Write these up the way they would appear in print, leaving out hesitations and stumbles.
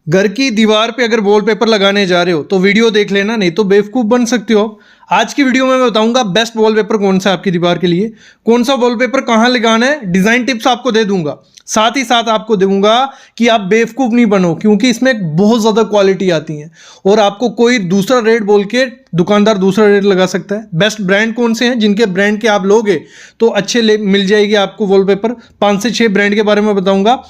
घर की दीवार पे अगर वॉलपेपर लगाने जा रहे हो तो वीडियो देख लेना, नहीं तो बेवकूफ़ बन सकते हो। आज की वीडियो में मैं बताऊंगा बेस्ट वॉलपेपर कौन सा है आपकी दीवार के लिए, कौन सा वॉलपेपर कहाँ लगाना है, डिज़ाइन टिप्स आपको दे दूंगा। साथ ही साथ आपको दूंगा कि आप बेवकूफ़ नहीं बनो, क्योंकि इसमें बहुत ज़्यादा क्वालिटी आती है और आपको कोई दूसरा रेट बोल के दुकानदार दूसरा रेट लगा सकता है। बेस्ट ब्रांड कौन से हैं जिनके ब्रांड के आप लोगे तो अच्छे मिल जाएगी आपको वॉलपेपर। 5 से 6 ब्रांड के बारे में बताऊंगा।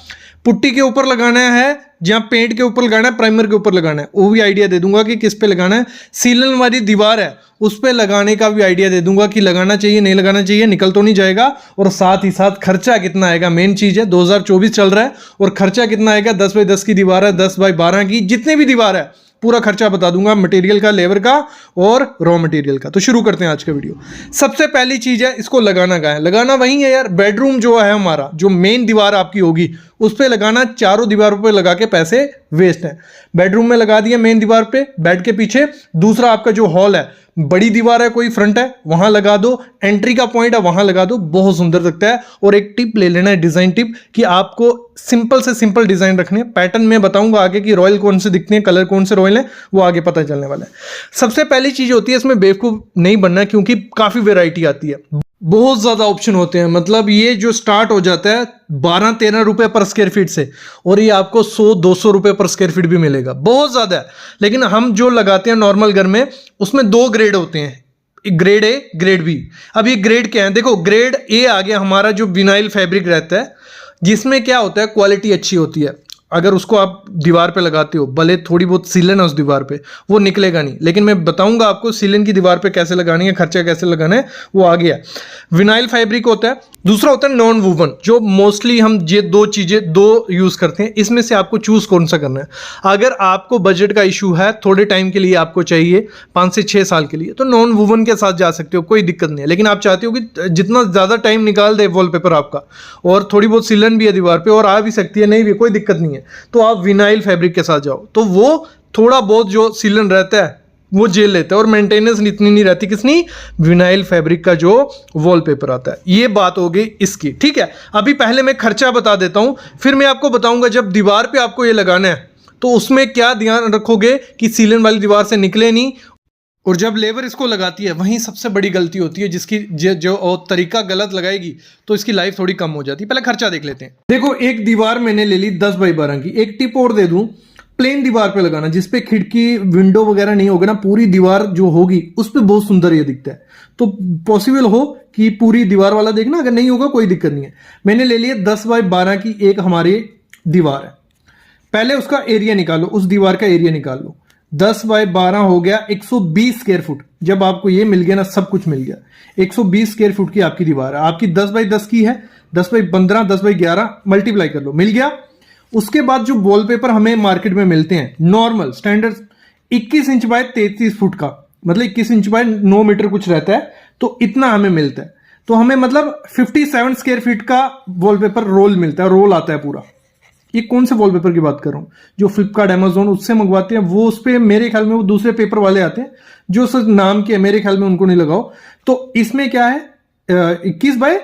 पुट्टी के ऊपर लगाना है, जहाँ पेंट के ऊपर लगाना है, प्राइमर के ऊपर लगाना है, वो भी आइडिया दे दूंगा कि किस पे लगाना है। सीलन वाली दीवार है उस पे लगाने का भी आइडिया दे दूंगा कि लगाना चाहिए नहीं लगाना चाहिए, निकल तो नहीं जाएगा। और साथ ही साथ खर्चा कितना आएगा, मेन चीज है। 2024 चल रहा है और खर्चा कितना आएगा। 10 बाई 10 की दीवार है, 10 बाई 12 की, जितने भी दीवार है पूरा खर्चा बता दूंगा, मटेरियल का, लेबर का और रॉ मटेरियल का। तो शुरू करते हैं आज का वीडियो। सबसे पहली चीज है, इसको लगाना कहाँ है। लगाना वहीं है यार, बेडरूम जो है हमारा, जो मेन दीवार आपकी होगी उस पे लगाना। चारों दीवारों पे लगा के पैसे वेस्ट हैं। बेडरूम में लगा दिया मेन दीवार पे, बेड के पीछे। दूसरा आपका जो हॉल है, बड़ी दीवार है, कोई फ्रंट है, वहां लगा दो। एंट्री का पॉइंट है, वहां लगा दो, बहुत सुंदर लगता है। और एक टिप ले लेना है, डिजाइन टिप, कि आपको सिंपल से सिंपल डिजाइन रखने हैं। पैटर्न में बताऊंगा आगे कि रॉयल कौन से दिखते हैं, कलर कौन से रॉयल है, वो आगे पता चलने वाला है। सबसे पहली चीज होती है, इसमें बेवकूफ नहीं बनना, क्योंकि काफी वेराइटी आती है, बहुत ज्यादा ऑप्शन होते हैं। मतलब ये जो स्टार्ट हो जाता है 12-13 रुपए पर स्क्वायर फीट से, और ये आपको 100-200 रुपए पर स्क्वायर फीट भी मिलेगा, बहुत ज्यादा है। लेकिन हम जो लगाते हैं नॉर्मल घर में, उसमें 2 ग्रेड होते हैं, ग्रेड ए, ग्रेड बी। अब ये ग्रेड क्या है, देखो ग्रेड ए आ गया हमारा, जो विनाइल फैब्रिक रहता है, जिसमें क्या होता है, क्वालिटी अच्छी होती है। अगर उसको आप दीवार पे लगाते हो, भले थोड़ी बहुत सीलन है उस दीवार पे, वो निकलेगा नहीं। लेकिन मैं बताऊंगा आपको सीलन की दीवार पे कैसे लगानी है, खर्चा कैसे लगाना है, वो आ गया। विनाइल फैब्रिक होता है। दूसरा होता है नॉन वूवन, जो मोस्टली हम ये 2 चीजें 2 यूज करते हैं। इसमें से आपको चूज कौन सा करना है। अगर आपको बजट का इशू है, थोड़े टाइम के लिए आपको चाहिए, 5 से 6 साल के लिए, तो नॉन वूवन के साथ जा सकते हो, कोई दिक्कत नहीं है। लेकिन आप चाहते हो कि जितना ज्यादा टाइम निकाल दे वॉलपेपर आपका, और थोड़ी बहुत सीलन भी है दीवार पे और आ भी सकती है, नहीं भी कोई दिक्कत नहीं है, तो आप विनाइल फैब्रिक के साथ जाओ। तो वो थोड़ा बहुत जो सीलन रहता है वो जेल लेता है और मेंटेनेंस इतनी नहीं रहती। किसनी? विनाइल फैब्रिक का जो वॉलपेपर आता है। ये बात हो गई इसकी, ठीक है। अभी पहले मैं खर्चा बता देता हूं, फिर मैं आपको बताऊंगा जब दीवार पे आपको ये लगाना है तो उसमें क्या ध्यान रखोगे कि सीलन वाली दीवार से निकले नहीं। और जब लेबर इसको लगाती है, वहीं सबसे बड़ी गलती होती है, जिसकी जो तरीका गलत लगाएगी तो इसकी लाइफ थोड़ी कम हो जाती है। पहले खर्चा देख लेते हैं। देखो, एक दीवार मैंने ले ली 10 बाई 12 की। एक टिप और दे दूं, प्लेन दीवार पे लगाना, जिसपे खिड़की विंडो वगैरह नहीं होगा ना, पूरी दीवार जो होगी उस पे बहुत सुंदर ये दिखता है। तो पॉसिबल हो कि पूरी दीवार वाला देखना, अगर नहीं होगा कोई दिक्कत नहीं है। मैंने ले लिया 10 बाई 12 की एक हमारी दीवार है। पहले उसका एरिया निकालो, उस दीवार का एरिया निकाल लो। 10 बाई 12 हो गया 120 स्क्वायर फुट। जब आपको ये मिल गया ना, सब कुछ मिल गया, 120 स्क्वायर फुट की आपकी दीवार है। आपकी 10 बाई 10 की है, 10 बाई 15, 10 बाई 11 मल्टीप्लाई कर लो, मिल गया। उसके बाद जो वॉलपेपर हमें मार्केट में मिलते हैं normal standard, 21 inch by 33 foot का, मतलब 21 इंच बाय 9 मीटर कुछ रहता है, तो इतना हमें मिलता है। तो हमें मतलब 57 स्क्वायर फीट का वॉलपेपर रोल मिलता है, रोल आता है पूरा। ये कौन से वॉलपेपर की बात कर रहा हूं, जो फ्लिपकार्ट, अमेजोन उससे मंगवाते हैं, वो उस पे मेरे ख्याल में वो दूसरे पेपर वाले आते हैं जो सिर्फ नाम के, मेरे ख्याल में उनको नहीं लगाओ। तो इसमें क्या है, 21 बाय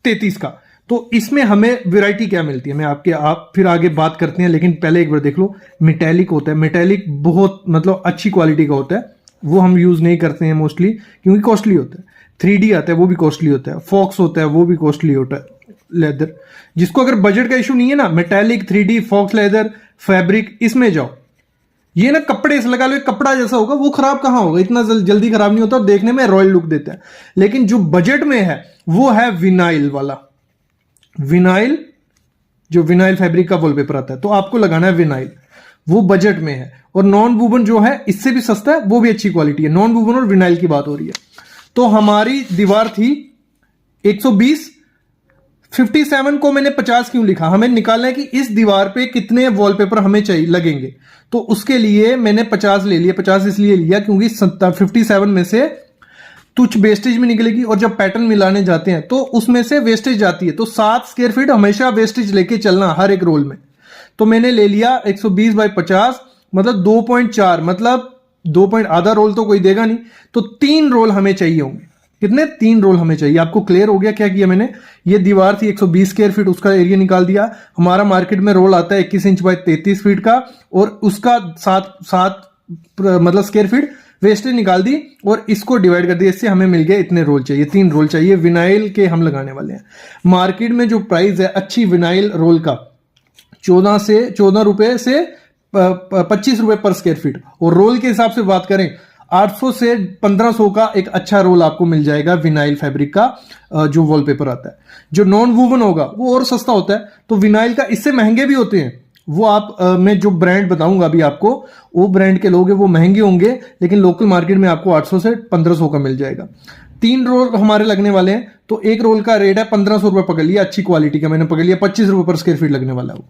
33 का। तो इसमें हमें वैरायटी क्या मिलती है, मैं आप फिर आगे बात करते हैं। लेकिन पहले एक बार देख लो, मेटेलिक होता है। मेटेलिक बहुत मतलब अच्छी क्वालिटी का होता है, वो हम यूज नहीं करते हैं मोस्टली, क्योंकि कॉस्टली होता है। 3D आता है, वो भी कॉस्टली होता है। फॉक्स होता है, वो भी कॉस्टली होता है। लेदर, जिसको अगर बजट का इशू नहीं है ना, metallic, 3D, fox leather, fabric, इसमें जाओ। ये ना कपड़े से लगा लो, कपड़ा जैसा होगा, वो खराब कहां होगा, इतना जल्दी खराब नहीं होता और देखने में रॉयल लुक देता है। लेकिन जो बजट में है वो है विनाइल वाला। विनाइल, जो विनाइल फैब्रिक का वॉलपेपर आता है, तो आपको लगाना है विनाइल, वो बजट में है। और नॉन वूवन जो है इससे भी सस्ता है, वो भी अच्छी क्वालिटी है। नॉन वूवन और विनाइल की बात हो रही है। तो हमारी दीवार थी 120, 57 को मैंने 50 क्यों लिखा, हमें निकालना है कि इस दीवार पे कितने वॉलपेपर हमें चाहिए लगेंगे। तो उसके लिए मैंने 50 ले लिया। 50 इसलिए लिया क्योंकि 57 में से कुछ वेस्टेज भी निकलेगी, और जब पैटर्न मिलाने जाते हैं तो उसमें से वेस्टेज जाती है। तो 7 स्क्वायर फीट हमेशा वेस्टेज लेके चलना हर एक रोल में। तो मैंने ले लिया 120 बाई 50, मतलब 2.4, मतलब 2 आधा रोल तो कोई देगा नहीं, तो 3 रोल हमें चाहिए होंगे। कितने 3 रोल हमें चाहिए। आपको क्लियर हो गया क्या किया मैंने। ये दीवार थी 120 स्क्वायर फीट, उसका एरिया निकाल दिया। हमारा मार्केट में रोल आता है 21 इंच बाय 33 फीट का, और उसका 7 मतलब स्क्वायर फीट वेस्टेज निकाल दी और इसको डिवाइड कर दिया। इससे हमें मिल गया इतने रोल चाहिए, 3 रोल चाहिए विनाइल के हम लगाने वाले हैं। मार्केट में जो प्राइस है अच्छी विनाइल रोल का 14 रुपए से 25 रुपए पर स्क्वायर फीट, और रोल के हिसाब से बात करें 800 से 1500 का एक अच्छा रोल आपको मिल जाएगा विनाइल फैब्रिक का। जो वॉलपेपर आता है जो नॉन वूवन होगा वो और सस्ता होता है, तो विनाइल का इससे महंगे भी होते हैं। वो आप मैं जो ब्रांड बताऊंगा अभी आपको, वो ब्रांड के लोग वो महंगे होंगे, लेकिन लोकल मार्केट में आपको 800 से 1500 का मिल जाएगा। 3 रोल हमारे लगने वाले हैं, तो एक रोल का रेट है 1500 रुपए पकड़ लिया, अच्छी क्वालिटी का मैंने पकड़ लिया, 25 रुपए पर स्क्वायर फीट लगने वाला है वो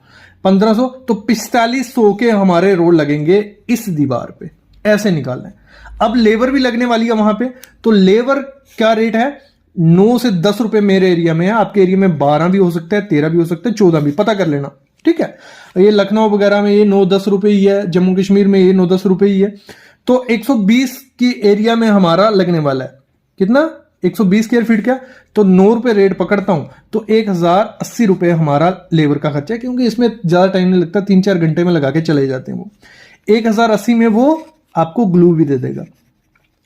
1500, तो 4500 के हमारे रोल लगेंगे इस दीवार पे, ऐसे निकालना है। अब लेबर भी लगने वाली है वहां पे, तो लेबर क्या रेट है 9 से 10 रुपए मेरे एरिया में है, आपके एरिया में 12 भी हो सकता है, 13 भी हो सकता है, 14 भी, पता कर लेना, ठीक है। ये लखनऊ वगैरह में ये 9-10 रुपए ही है, जम्मू कश्मीर में ये 9-10 रुपए ही है। तो 120 की एरिया में हमारा लगने वाला है कितना 120 स्क्वायर फीट का, तो 9 रुपए रेट पकड़ता हूं, तो 1080 रुपए हमारा लेबर का खर्चा है, क्योंकि इसमें ज्यादा टाइम नहीं लगता, 3-4 घंटे में लगा के चले जाते हैं वो। 1080 में वो आपको ग्लू भी दे देगा,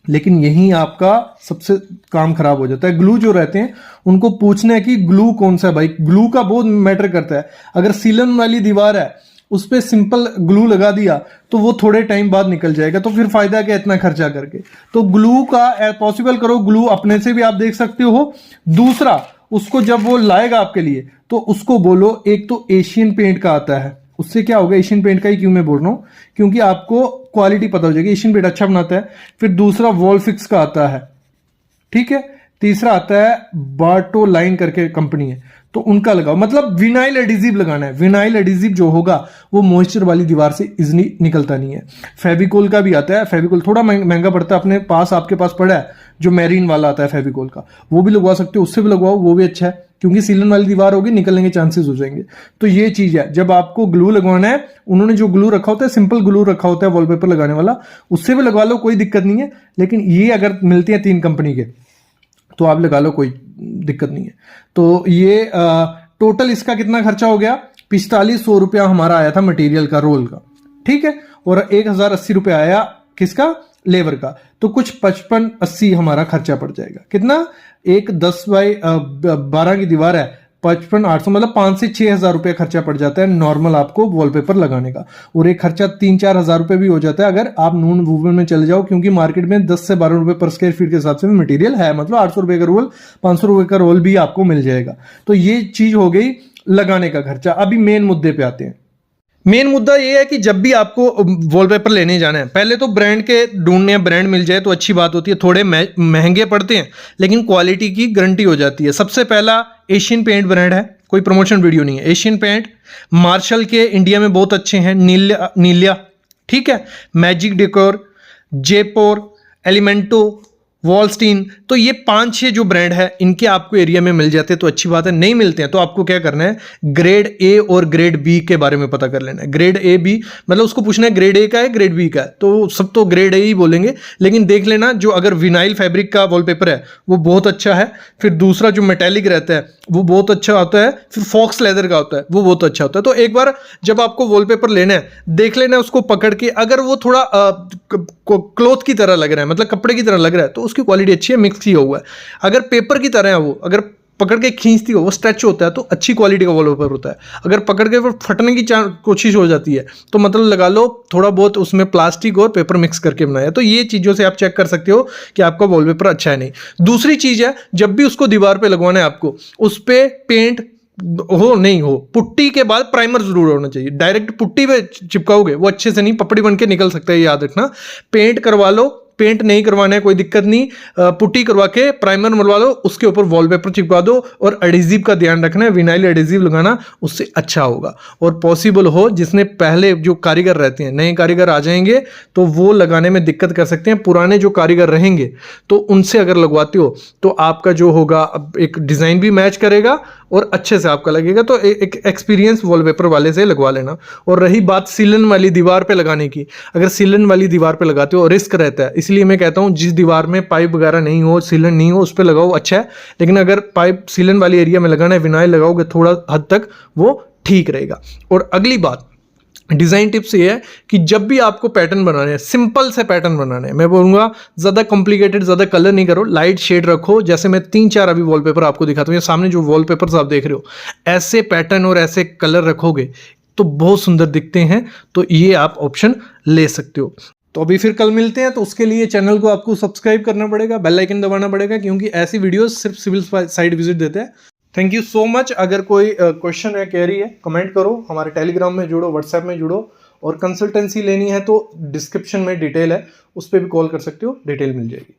लेकिन यही आपका सबसे काम खराब हो जाता है। ग्लू जो रहते हैं उनको पूछना है कि ग्लू कौन सा है भाई, ग्लू का बहुत मैटर करता है। अगर सीलन वाली दीवार है उस पर सिंपल ग्लू लगा दिया तो वो थोड़े टाइम बाद निकल जाएगा, तो फिर फायदा क्या इतना खर्चा करके। तो ग्लू का पॉसिबल करो, ग्लू अपने से भी आप देख सकते हो। दूसरा, उसको जब वो लाएगा आपके लिए तो उसको बोलो, एक तो एशियन पेंट का आता है, उससे क्या होगा, एशियन पेंट का ही क्यों मैं बोल रहा हूं, क्योंकि आपको क्वालिटी पता हो जाएगी, एशियन पेंट अच्छा बनाता है। फिर दूसरा वॉल फिक्स का आता है, ठीक है। तीसरा आता है बार्टो लाइन करके कंपनी है, तो उनका लगाओ, मतलब विनाइल एडिजिव लगाना है। विनाइल एडिजिव जो होगा वो मॉइस्चर वाली दीवार से इजली निकलता नहीं है। फेविकोल का भी आता है, फेविकोल थोड़ा महंगा पड़ता है, अपने पास आपके पास पड़ा है जो मैरीन वाला आता है फेविकोल का, वो भी लगवा सकते हो, उससे भी लगवाओ, वो भी अच्छा है, क्योंकि सीलन वाली दीवार होगी, निकलने के चांसेस हो जाएंगे। तो ये चीज है, जब आपको ग्लू लगवाना है, उन्होंने जो ग्लू रखा होता है सिंपल ग्लू रखा होता है वॉलपेपर लगाने वाला, उससे भी लगवा लो, कोई दिक्कत नहीं है। लेकिन ये अगर मिलती है 3 कंपनी के तो आप लगा लो, कोई दिक्कत नहीं है। तो ये टोटल इसका कितना खर्चा हो गया, 4500 रुपया हमारा आया था मटेरियल का, रोल का, ठीक है। और 1080 रुपया आया किसका, लेबर का, तो कुछ 55-80 हमारा खर्चा पड़ जाएगा। कितना, एक 10 बाय 12 की दीवार है, 55-800, मतलब 5 से 6 हजार रुपये खर्चा पड़ जाता है नॉर्मल आपको वॉलपेपर लगाने का। और एक खर्चा 3-4 हजार रुपये भी हो जाता है अगर आप नॉन वूवन में चले जाओ, क्योंकि मार्केट में 10 से 12 रुपए पर स्क्वायर फीट के हिसाब से मटेरियल है, मतलब 800 रुपए का रोल, 500 रुपए का रोल भी आपको मिल जाएगा। तो ये चीज हो गई लगाने का खर्चा। अभी मेन मुद्दे पे आते हैं। मेन मुद्दा ये है कि जब भी आपको वॉलपेपर लेने जाना है, पहले तो ब्रांड के ढूंढने हैं, ब्रांड मिल जाए तो अच्छी बात होती है, थोड़े महंगे पड़ते हैं लेकिन क्वालिटी की गारंटी हो जाती है। सबसे पहला एशियन पेंट ब्रांड है, कोई प्रमोशन वीडियो नहीं है, एशियन पेंट। मार्शल के इंडिया में बहुत अच्छे हैं, नीलिया, ठीक है, मैजिक डेकोर, जेपोर, एलिमेंटो, वॉलस्टीन, तो ये 5-6 जो ब्रांड है इनके आपको एरिया में मिल जाते हैं तो अच्छी बात है। नहीं मिलते हैं तो आपको क्या करना है, ग्रेड ए और ग्रेड बी के बारे में पता कर लेना है। ग्रेड ए बी मतलब उसको पूछना है ग्रेड ए का है ग्रेड बी का है, तो सब तो ग्रेड ए ही बोलेंगे, लेकिन देख लेना जो अगर विनाइल फैब्रिक का वॉलपेपर है वो बहुत अच्छा है। फिर दूसरा जो मेटेलिक रहता है वो बहुत अच्छा होता है। फिर फॉक्स लेदर का होता है वो बहुत अच्छा होता है। तो एक बार जब आपको वॉलपेपर लेना है देख लेना है उसको पकड़ के, अगर वो थोड़ा क्लॉथ की तरह लग रहा है, मतलब कपड़े की तरह लग रहा है, तो उसकी क्वालिटी अच्छी है, मिक्स किया हुआ है। अगर पेपर की तरह है वो, अगर पकड़ के खींचती हो वो स्ट्रेच होता है तो अच्छी क्वालिटी का वॉलपेपर होता है। अगर पकड़ के वो फटने की कोशिश हो जाती है तो मतलब लगा लो थोड़ा बहुत उसमें प्लास्टिक और पेपर मिक्स करके बनाया। तो ये चीज़ों से आप चेक कर सकते हो कि आपका वॉलपेपर अच्छा है नहीं। दूसरी चीज़ है, जब भी उसको दीवार पे लगवाना है आपको, उस पर पेंट हो नहीं हो, पुट्टी के बाद प्राइमर जरूर होना चाहिए। डायरेक्ट पुट्टी पे चिपकाओगे वो अच्छे से नहीं, पपड़ी बन के निकल सकता है, याद रखना। पेंट करवा लो, पेंट नहीं करवाना है कोई दिक्कत नहीं, पुट्टी करवा के प्राइमर मरवा लो, उसके ऊपर वॉलपेपर चिपका दो। और एडिजिव का ध्यान रखना है, विनाइल एडिजिव लगाना, उससे अच्छा होगा। और पॉसिबल हो जिसने पहले जो कारीगर रहते हैं, नए कारीगर आ जाएंगे तो वो लगाने में दिक्कत कर सकते हैं। पुराने जो कारीगर रहेंगे तो उनसे अगर लगवाते हो तो आपका जो होगा एक डिज़ाइन भी मैच करेगा और अच्छे से आपका लगेगा। तो एक एक्सपीरियंस वॉलपेपर वाले से लगवा लेना। और रही बात सीलन वाली दीवार पे लगाने की, अगर सीलन वाली दीवार पे लगाते हो रिस्क रहता है, इसलिए मैं कहता हूँ जिस दीवार में पाइप वगैरह नहीं हो, सीलन नहीं हो, उस पर लगाओ, अच्छा है। लेकिन अगर पाइप सीलन वाली एरिया में लगाना है, विनाइल लगाओगे थोड़ा हद तक वो ठीक रहेगा। और अगली बात डिज़ाइन टिप्स ये है कि जब भी आपको पैटर्न बनाने हैं, सिंपल से पैटर्न बनाने हैं, मैं बोलूँगा ज़्यादा कॉम्प्लिकेटेड, ज़्यादा कलर नहीं करो, लाइट शेड रखो। जैसे मैं 3-4 अभी वॉलपेपर आपको दिखाता हूँ, ये सामने जो वॉलपेपर्स आप देख रहे हो, ऐसे पैटर्न और ऐसे कलर रखोगे तो बहुत सुंदर दिखते हैं। तो ये आप ऑप्शन ले सकते हो। तो अभी फिर कल मिलते हैं। तो उसके लिए चैनल को आपको सब्सक्राइब करना पड़ेगा, बेल आइकन दबाना पड़ेगा, क्योंकि ऐसी वीडियोस सिर्फ सिविल साइट विजिट देते हैं। Thank you so much. अगर कोई क्वेश्चन है, क्वेरी है, कमेंट करो, हमारे टेलीग्राम में जुड़ो, व्हाट्सएप में जुड़ो। और कंसल्टेंसी लेनी है तो डिस्क्रिप्शन में डिटेल है, उस पर भी कॉल कर सकते हो, डिटेल मिल जाएगी।